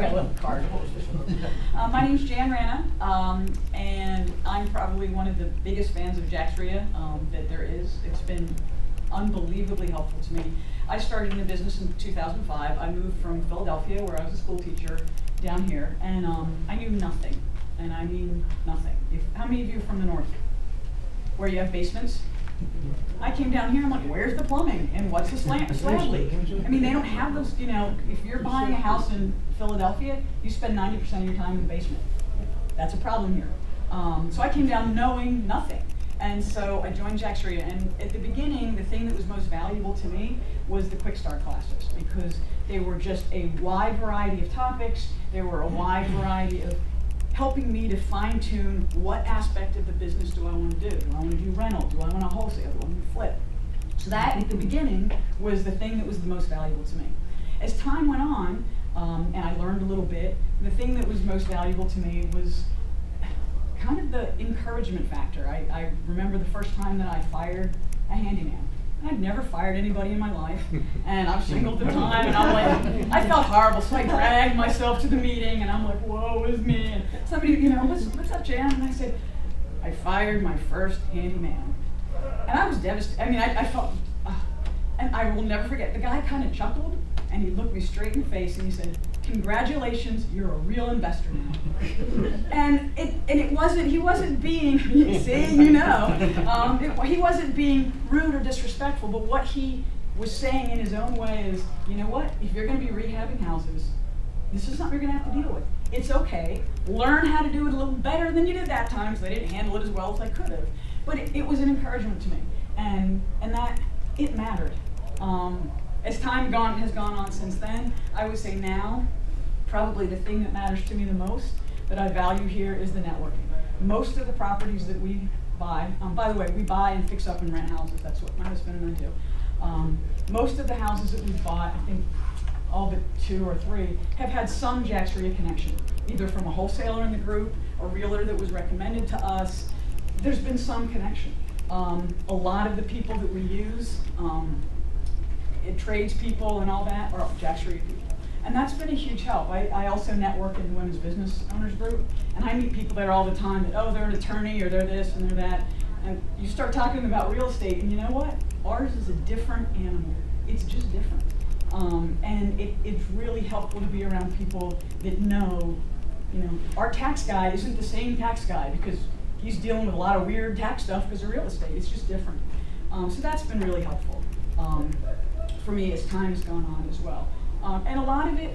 got a little card. My name's Jan Ranow, and I'm probably one of the biggest fans of Jacksonville that there is. It's been unbelievably helpful to me. I started in the business in 2005. I moved from Philadelphia, where I was a school teacher, down here, and I knew nothing, and I mean nothing. How many of you are from the north, where you have basements? I came down here, I'm like, where's the plumbing? And what's the slab leak? I mean, they don't have those, you know, if you're buying a house in Philadelphia, you spend 90% of your time in the basement. That's a problem here. So I came down knowing nothing. And so I joined Jacksonville, and at the beginning, the thing that was most valuable to me was the Quick Start classes, because they were just a wide variety of topics. They were a wide variety of helping me to fine-tune what aspect of the business do I want to do. Do I want to do rental? Do I want to wholesale? Do I want to flip? So that, at the beginning, was the thing that was the most valuable to me. As time went on, and I learned a little bit, the thing that was most valuable to me was kind of the encouragement factor. I remember the first time that I fired a handyman. I'd never fired anybody in my life, and I'm single at the time, and I'm like, I felt horrible, so I dragged myself to the meeting, and I'm like, woe is me, and somebody, you know, what's up, Jan? And I said, I fired my first handyman. And I was devastated. I mean, I felt, and I will never forget, the guy kind of chuckled, and he looked me straight in the face, and he said, congratulations, you're a real investor now. And it wasn't, he wasn't being, see, you know, he wasn't being rude or disrespectful, but what he was saying in his own way is, you know what, if you're going to be rehabbing houses, this is something you're going to have to deal with. It's okay. Learn how to do it a little better than you did that time, because I didn't handle it as well as I could have. But it was an encouragement to me, and that, it mattered. As time has gone on since then, I would say now, probably the thing that matters to me the most, that I value here, is the networking. Most of the properties that we buy, by the way, we buy and fix up and rent houses. That's what my husband and I do. Most of the houses that we've bought, I think all but 2 or 3, have had some Jacksonville connection, either from a wholesaler in the group, a realtor that was recommended to us. There's been some connection. A lot of the people that we use, tradespeople and all that, are Jacksonville people. And that's been a huge help. I also network in the Women's Business Owners Group, and I meet people there all the time that, oh, they're an attorney, or they're this and they're that. And you start talking about real estate, and you know what? Ours is a different animal. It's just different. And it's really helpful to be around people that know, you know, our tax guy isn't the same tax guy, because he's dealing with a lot of weird tax stuff because of real estate. It's just different. So that's been really helpful for me as time has gone on as well. And a lot of it,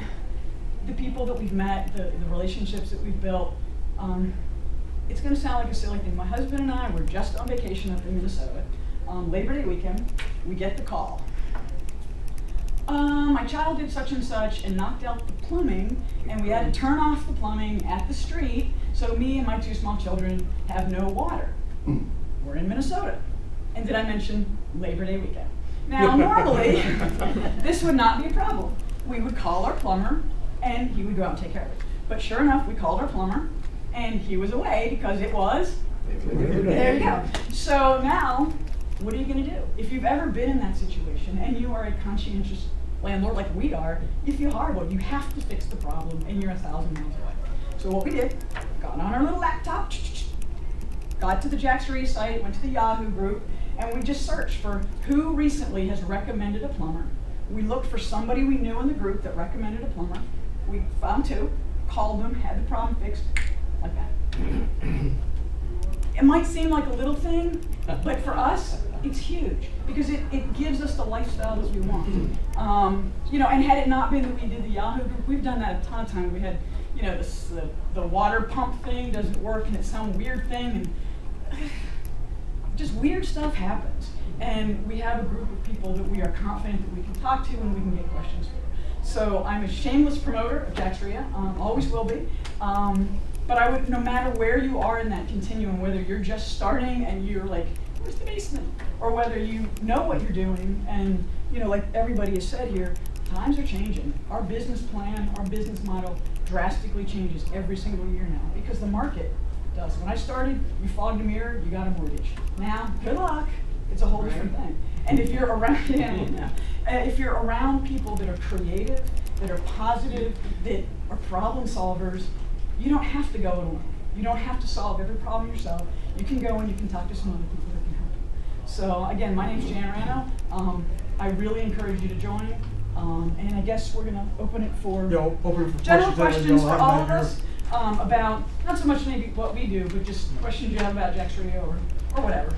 the people that we've met, the relationships that we've built, it's going to sound like a silly thing. My husband and I were just on vacation up in Minnesota. Labor Day weekend, we get the call. My child did such and such and knocked out the plumbing, and we had to turn off the plumbing at the street, so me and my 2 small children have no water. We're in Minnesota. And did I mention Labor Day weekend? Now, normally, this would not be a problem. We would call our plumber, and he would go out and take care of it. But sure enough, we called our plumber, and he was away because it was, there you go. So now, what are you going to do? If you've ever been in that situation, and you are a conscientious landlord like we are, you feel horrible. You have to fix the problem, and you're 1,000 miles away. So what we did, got on our little laptop, got to the Jacksonville site, went to the Yahoo group, and we just searched for who recently has recommended a plumber. We looked for somebody we knew in the group that recommended a plumber. We found 2, called them, had the problem fixed, like that. It might seem like a little thing, but for us, it's huge, because it gives us the lifestyle that we want. You know, and had it not been that we did the Yahoo group, we've done that a ton of times. We had, you know, the water pump thing doesn't work, and it's some weird thing, and just weird stuff happens. And we have a group of people that we are confident that we can talk to and we can get questions for. So I'm a shameless promoter of Jacksonville, always will be. But I would, no matter where you are in that continuum, whether you're just starting and you're like, where's the basement? Or whether you know what you're doing, and you know, like everybody has said here, times are changing. Our business plan, our business model drastically changes every single year now, because the market does. When I started, you fogged a mirror, you got a mortgage. Now, good luck. It's a whole different thing. And if you're around, if you're around people that are creative that are positive, that are problem solvers. You don't have to go it alone. You don't have to solve every problem yourself. You can go and you can talk to some other people that can help you. So again, my name's Jan Ranow. I really encourage you to join. And I guess we're going to open it for general questions for all of us about, not so much maybe what we do, but just questions you have about Jacksonville or whatever.